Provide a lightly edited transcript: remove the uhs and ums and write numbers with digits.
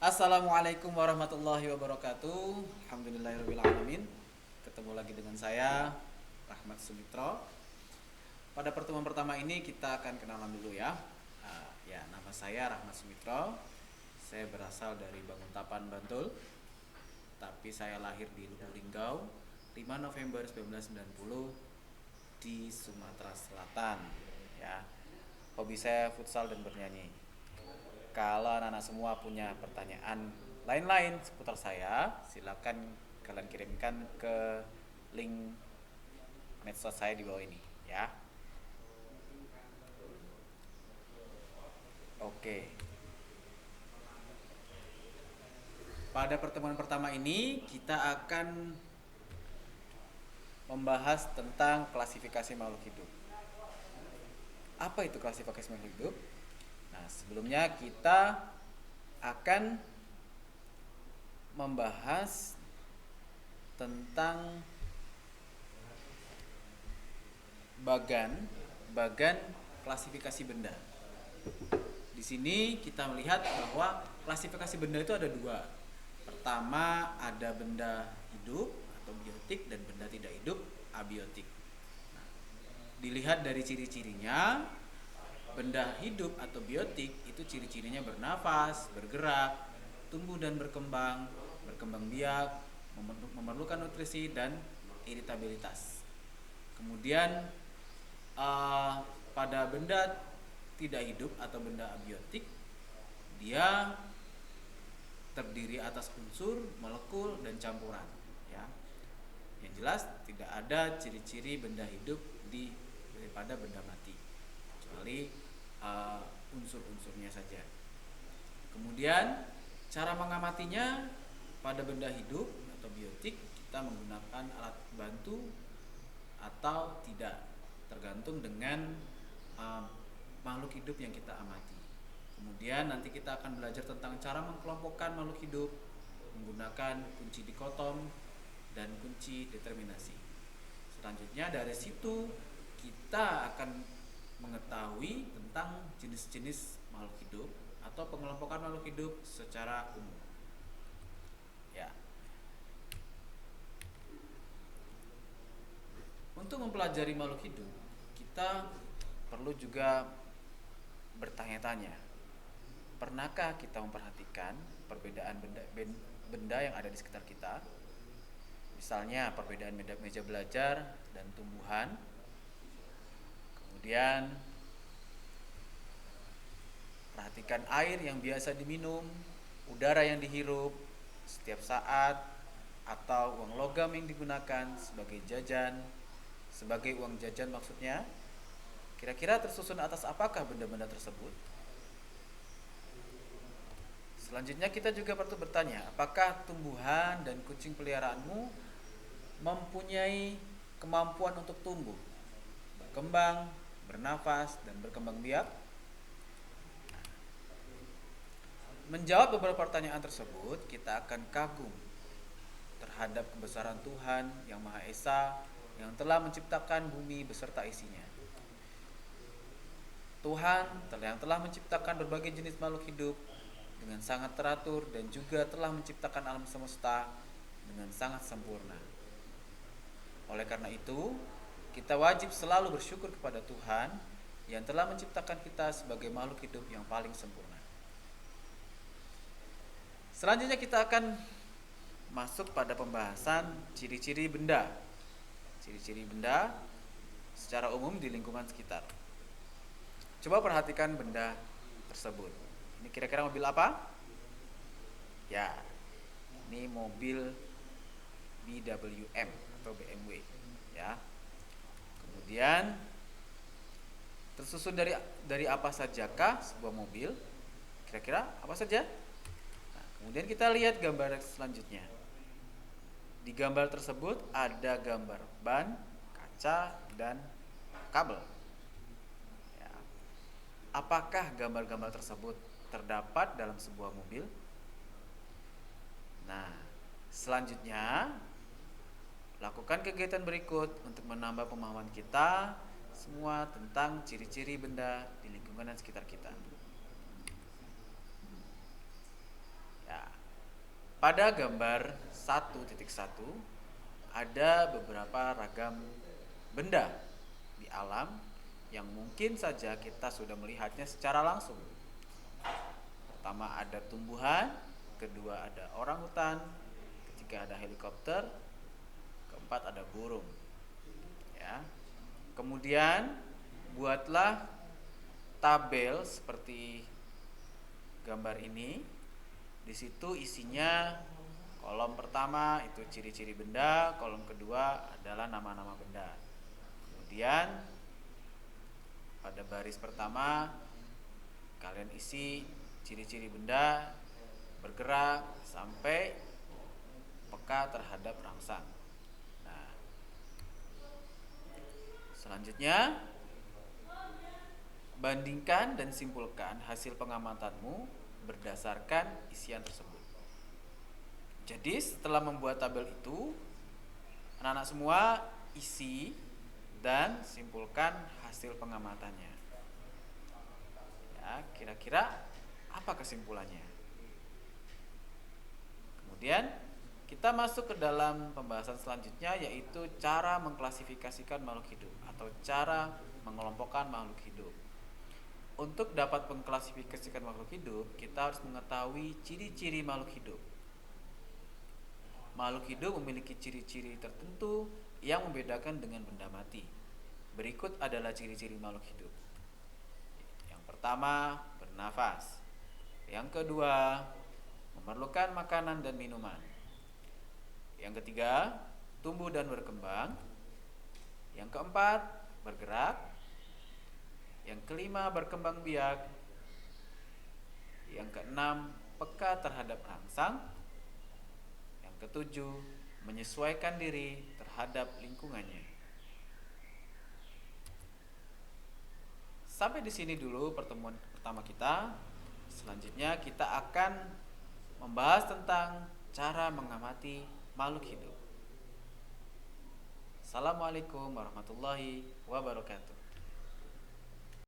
Assalamualaikum warahmatullahi wabarakatuh. Alhamdulillahirabbil alamin. Ketemu lagi dengan saya Rahmat Sumitro. Pada pertemuan pertama ini kita akan kenalan dulu ya. Nama saya Rahmat Sumitro. Saya berasal dari Banguntapan, Bantul. Tapi saya lahir di Lubuk Linggau 5 November 1990 di Sumatera Selatan ya. Hobi saya futsal dan bernyanyi. Kalau anak-anak semua punya pertanyaan lain-lain seputar saya, silakan kalian kirimkan ke link medsos saya di bawah ini ya. Oke. Pada pertemuan pertama ini kita akan membahas tentang klasifikasi makhluk hidup. Apa itu klasifikasi makhluk hidup? Nah, sebelumnya kita akan membahas tentang bagan klasifikasi benda. Di sini kita melihat bahwa klasifikasi benda itu ada dua. Pertama, ada benda hidup atau biotik dan benda tidak hidup abiotik. Nah, dilihat dari ciri-cirinya, benda hidup atau biotik itu ciri-cirinya bernafas, bergerak, tumbuh dan berkembang biak, memerlukan nutrisi dan iritabilitas. Kemudian pada benda tidak hidup atau benda abiotik, dia terdiri atas unsur, molekul dan campuran ya. Yang jelas tidak ada ciri-ciri benda hidup daripada benda mati, kecuali unsur-unsurnya saja. Kemudian cara mengamatinya pada benda hidup atau biotik, kita menggunakan alat bantu atau tidak, tergantung dengan makhluk hidup yang kita amati. Kemudian nanti kita akan belajar tentang cara mengkelompokkan makhluk hidup menggunakan kunci dikotom dan kunci determinasi. Selanjutnya dari situ kita akan mengetahui tentang jenis-jenis makhluk hidup atau pengelompokan makhluk hidup secara umum. Ya. Untuk mempelajari makhluk hidup, kita perlu juga bertanya-tanya. Pernahkah kita memperhatikan perbedaan benda yang ada di sekitar kita? Misalnya perbedaan meja belajar dan tumbuhan. Kemudian perhatikan air yang biasa diminum, udara yang dihirup setiap saat, atau uang logam yang digunakan sebagai uang jajan maksudnya. Kira-kira tersusun atas apakah benda-benda tersebut? Selanjutnya kita juga perlu bertanya, apakah tumbuhan dan kucing peliharaanmu mempunyai kemampuan untuk tumbuh, berkembang, bernafas, dan berkembang biak? Menjawab beberapa pertanyaan tersebut, kita akan kagum terhadap kebesaran Tuhan yang Maha Esa yang telah menciptakan bumi beserta isinya. Tuhan yang telah menciptakan berbagai jenis makhluk hidup dengan sangat teratur dan juga telah menciptakan alam semesta dengan sangat sempurna. Oleh karena itu, kita wajib selalu bersyukur kepada Tuhan yang telah menciptakan kita sebagai makhluk hidup yang paling sempurna. Selanjutnya kita akan masuk pada pembahasan ciri-ciri benda. Ciri-ciri benda secara umum di lingkungan sekitar. Coba perhatikan benda tersebut. Ini kira-kira mobil apa? Ya, ini mobil BWM atau BMW ya. Kemudian tersusun dari apa sajakah sebuah mobil? Kira-kira apa saja? Nah, kemudian kita lihat gambar selanjutnya. Di gambar tersebut ada gambar ban, kaca, dan kabel. Apakah gambar-gambar tersebut terdapat dalam sebuah mobil? Nah, selanjutnya lakukan kegiatan berikut untuk menambah pemahaman kita semua tentang ciri-ciri benda di lingkungan sekitar kita. Ya. Pada gambar 1.1 ada beberapa ragam benda di alam yang mungkin saja kita sudah melihatnya secara langsung. Pertama ada tumbuhan, kedua ada orangutan, ketiga ada helikopter, keempat ada burung. Ya. Kemudian buatlah tabel seperti gambar ini. Di situ isinya kolom pertama itu ciri-ciri benda, kolom kedua adalah nama-nama benda. Kemudian pada baris pertama kalian isi ciri-ciri benda bergerak sampai peka terhadap rangsang. Nah, selanjutnya bandingkan dan simpulkan hasil pengamatanmu berdasarkan isian tersebut. Jadi setelah membuat tabel itu, anak-anak semua isi dan simpulkan hasil pengamatannya. Ya, kira-kira apa kesimpulannya? Kemudian kita masuk ke dalam pembahasan selanjutnya, yaitu cara mengklasifikasikan makhluk hidup atau cara mengelompokkan makhluk hidup. Untuk dapat mengklasifikasikan makhluk hidup, kita harus mengetahui ciri-ciri makhluk hidup. Makhluk hidup memiliki ciri-ciri tertentu yang membedakan dengan benda mati. Berikut adalah ciri-ciri makhluk hidup. Yang pertama, bernafas. Yang kedua, memerlukan makanan dan minuman. Yang ketiga, tumbuh dan berkembang. Yang keempat, bergerak. Yang kelima, berkembang biak. Yang keenam, peka terhadap rangsang. Yang ketujuh, menyesuaikan diri terhadap lingkungannya. Sampai di sini dulu pertemuan pertama kita. Selanjutnya kita akan membahas tentang cara mengamati makhluk hidup. Assalamualaikum warahmatullahi wabarakatuh.